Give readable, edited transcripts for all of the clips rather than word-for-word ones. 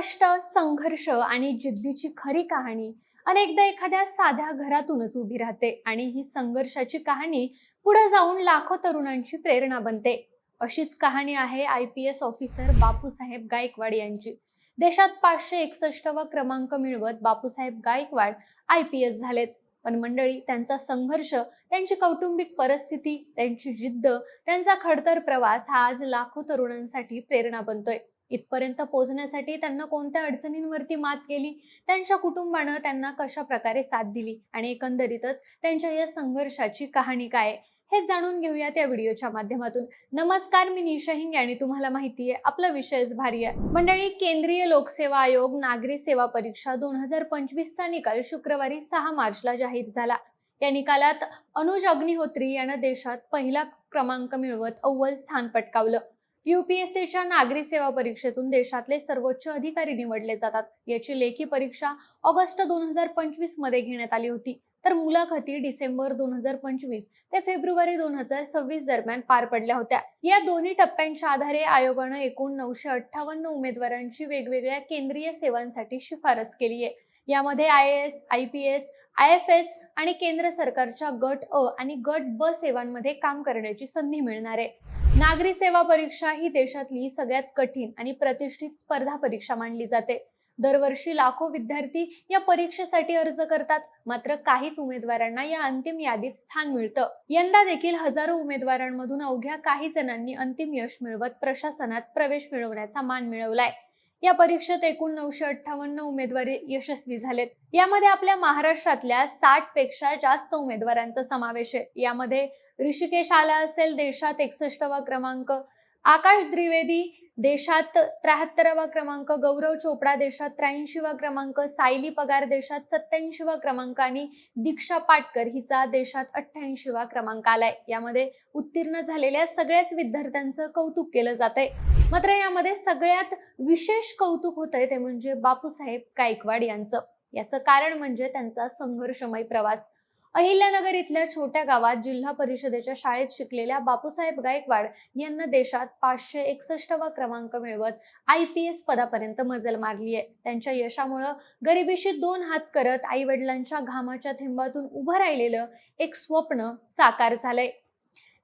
कष्ट, संघर्ष आणि जिद्दीची खरी कहाणी अनेकदा एखाद्या साध्या घरातूनच उभी राहते आणि ही संघर्षाची कहाणी पुढे जाऊन लाखो तरुणांची प्रेरणा बनते. अशीच कहाणी आहे IPS ऑफिसर बापूसाहेब गायकवाड यांची. देशात 561वा क्रमांक मिळवत बापूसाहेब गायकवाड IPS झालेत. पण मंडळी, त्यांचा संघर्ष, त्यांची कौटुंबिक परिस्थिती, त्यांची जिद्द, त्यांचा खडतर प्रवास हा आज लाखो तरुणांसाठी प्रेरणा बनतोय. इथपर्यंत पोहोचण्यासाठी त्यांना कोणत्या अडचणींवरती मात केली, त्यांच्या कुटुंबानं त्यांना कशा प्रकारे साथ दिली आणि एकंदरीतच त्यांच्या या संघर्षाची कहाणी काय, हे जाणून घेऊयात या व्हिडिओच्या माध्यमातून. नमस्कार, मी निशा हिंगे आणि तुम्हाला माहिती आहे आपला विषयच भारी आहे. मंडळी, केंद्रीय लोकसेवा आयोग नागरी सेवा परीक्षा 2025चा निकाल शुक्रवारी 6 मार्चला जाहीर झाला. या निकालात अनुज अग्निहोत्री यानं देशात पहिला क्रमांक मिळवत अव्वल स्थान पटकावलं. UPSCच्या नागरी सेवा परीक्षेतून देशातले सर्वोच्च अधिकारी निवडले जातात. याची लेखी परीक्षा ऑगस्ट 2025 मध्ये घेण्यात आली होती, तर मुलाखती डिसेंबर 2025 ते फेब्रुवारी 2026 दरम्यान पार पडल्या होत्या. या दोन्ही टप्प्यांच्या आधारे आयोगानं एकूण 958 उमेदवारांची वेगवेगळ्या केंद्रीय सेवांसाठी शिफारस केली आहे. यामध्ये IAS, IPS, IFS आणि केंद्र सरकारच्या गट अ आणि गट ब सेवांमध्ये काम करण्याची संधी मिळणार आहे. नागरी सेवा परीक्षा ही देशातली सगळ्यात कठीण आणि प्रतिष्ठित स्पर्धा परीक्षा मानली जाते. दरवर्षी लाखो विद्यार्थी या परीक्षेसाठी अर्ज करतात, मात्र काहीच उमेदवारांना या अंतिम यादीत स्थान मिळतं. यंदा देखील हजारो उमेदवारांमधून अवघ्या काही जणांनी अंतिम यश मिळवत प्रशासनात प्रवेश मिळवण्याचा मान मिळवलाय. या परीक्षेत एकूण 958 उमेदवारी यशस्वी झालेत. यामध्ये आपल्या महाराष्ट्रातल्या 60 पेक्षा जास्त उमेदवारांचा समावेश आहे. यामध्ये ऋषिकेश आला असेल, देशात 61वा क्रमांक, आकाश द्विवेदी देशात 73वा क्रमांक, गौरव चोपडा देशात 83वा क्रमांक, सायली पगार देशात 87वा क्रमांक आणि दीक्षा पाटकर हिचा देशात 88वा क्रमांक आलाय. यामध्ये उत्तीर्ण झालेल्या सगळ्याच विद्यार्थ्यांचं कौतुक केलं जातंय. मात्र यामध्ये सगळ्यात विशेष कौतुक होतंय ते म्हणजे बापूसाहेब गायकवाड यांचं. याचं कारण म्हणजे त्यांचा संघर्षमय प्रवास. अहिल्यानगर इथल्या छोट्या गावात जिल्हा परिषदेच्या शाळेत शिकलेल्या बापूसाहेब गायकवाड यांना देशात 561वा क्रमांक मिळवत IPS पदापर्यंत मजल मारली आहे. त्यांच्या यशामुळं गरिबीशी 2 हात करत आई वडिलांच्या घामाच्या थेंबातून उभं राहिलेलं एक स्वप्न साकार झालंय.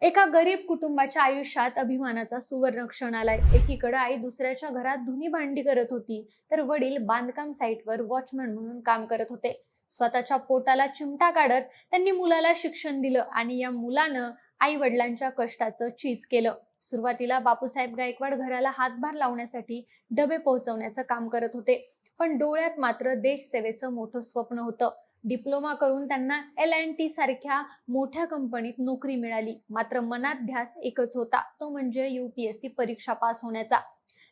एका गरीब कुटुंबाच्या आयुष्यात अभिमानाचा सुवर्ण क्षण आलाय. एकीकडे आई दुसऱ्याच्या घरात धुनी भांडी करत होती, तर वडील बांधकाम साईटवर वॉचमन म्हणून काम करत होते. स्वतःच्या पोटाला चिमटा काढत त्यांनी मुलाला शिक्षण दिलं आणि या मुलानं आई वडिलांच्या कष्टाचं चीज केलं. सुरुवातीला बापूसाहेब गायकवाड घराला हातभार लावण्यासाठी डबे पोहोचवण्याचं काम करत होते, पण डोळ्यात मात्र देश सेवेचं मोठं स्वप्न होतं. डिप्लोमा करून त्यांना L&T सारख्या मोठ्या कंपनीत नोकरी मिळाली, मात्र मनात ध्यास एकच होता, तो म्हणजे UPSC परीक्षा पास होण्याचा.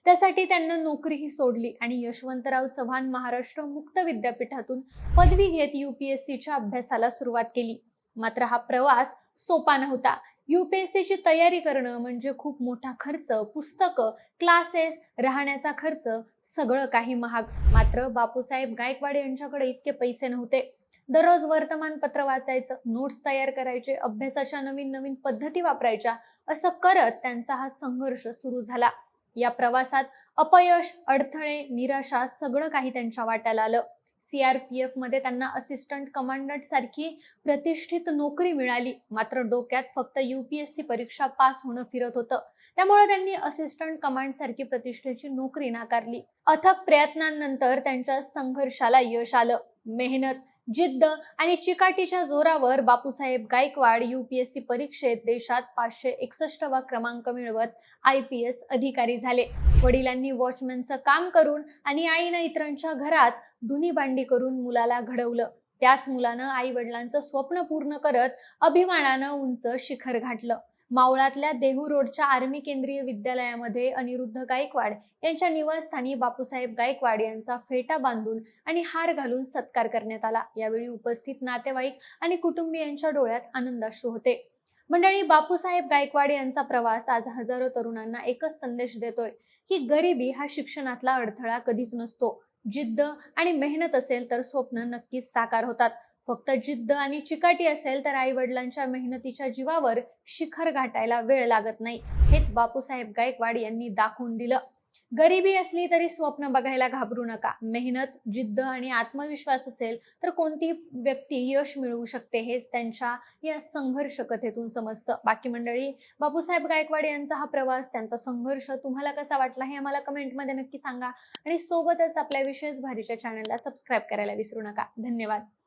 त्यासाठी त्यांना नोकरीही सोडली आणि यशवंतराव चव्हाण महाराष्ट्र मुक्त विद्यापीठातून पदवी घेत UPSCच्या अभ्यासाला सुरुवात केली. मात्र हा प्रवास सोपा नव्हता. UPSCची तयारी करणं म्हणजे खूप मोठा खर्च, पुस्तकं, क्लासेस, राहण्याचा खर्च, सगळं काही महाग. मात्र बापूसाहेब गायकवाड यांच्याकडे इतके पैसे नव्हते. दररोज वर्तमानपत्र वाचायचं, नोट्स तयार करायचे, अभ्यासाच्या नवीन नवीन पद्धती वापरायच्या, असं करत त्यांचा हा संघर्ष सुरू झाला. या प्रवासात अपयश, अडथळे, निराशा सगळं काही त्यांच्या वाट्याला आलं. CRPF मध्ये त्यांना असिस्टंट कमांडंट सारखी प्रतिष्ठित नोकरी मिळाली, मात्र डोक्यात फक्त UPSC परीक्षा पास होणं फिरत होतं. त्यामुळे त्यांनी असिस्टंट कमांड सारखी प्रतिष्ठेची नोकरी नाकारली. अथक प्रयत्नांनंतर त्यांच्या संघर्षाला यश आलं. मेहनत, जिद्द आणि चिकाटीच्या जोरावर बापूसाहेब गायकवाड UPSC परीक्षेत देशात 561वा क्रमांक मिळवत IPS अधिकारी झाले. वडिलांनी वॉचमॅनचं काम करून आणि आईनं इतरांच्या घरात धुनी भांडी करून मुलाला घडवलं. त्याच मुलानं आई वडिलांचं स्वप्न पूर्ण करत अभिमानानं उंच शिखर गाठलं. मावळातल्या देहू रोडच्या आर्मी केंद्रीय विद्यालयामध्ये अनिरुद्ध गायकवाड यांच्या निवासस्थानी बापूसाहेब गायकवाड यांचा फेटा बांधून आणि हार घालून सत्कार करण्यात आला. यावेळी उपस्थित नातेवाईक आणि कुटुंबियांच्या डोळ्यात आनंदाश्रू होते. मंडळी, बापूसाहेब गायकवाड यांचा प्रवास आज हजारो तरुणांना एकच संदेश देतोय की गरिबी हा शिक्षणातला अडथळा कधीच नसतो. जिद्द आणि मेहनत असेल तर स्वप्न नक्कीच साकार होतात. फक्त जिद्द आणि चिकाटी असेल तर आई वडिलांच्या मेहनतीच्या जीवावर शिखर गाठायला वेळ लागत नाही. हेच बापूसाहेब गायकवाड यांनी दाखवून दिलं. गरिबी असली तरी स्वप्न बघायला घाबरू नका. मेहनत, जिद्द आणि आत्मविश्वास असेल तर कोणतीही व्यक्ती यश मिळवू शकते. हेच त्यांच्या या संघर्ष कथेतून समजतं. बाकी मंडळी, बापूसाहेब गायकवाड यांचा हा प्रवास, त्यांचा संघर्ष तुम्हाला कसा वाटला हे आम्हाला कमेंटमध्ये नक्की सांगा. आणि सोबतच आपल्या विशेष भारीच्या चॅनलला सबस्क्राईब करायला विसरू नका. धन्यवाद.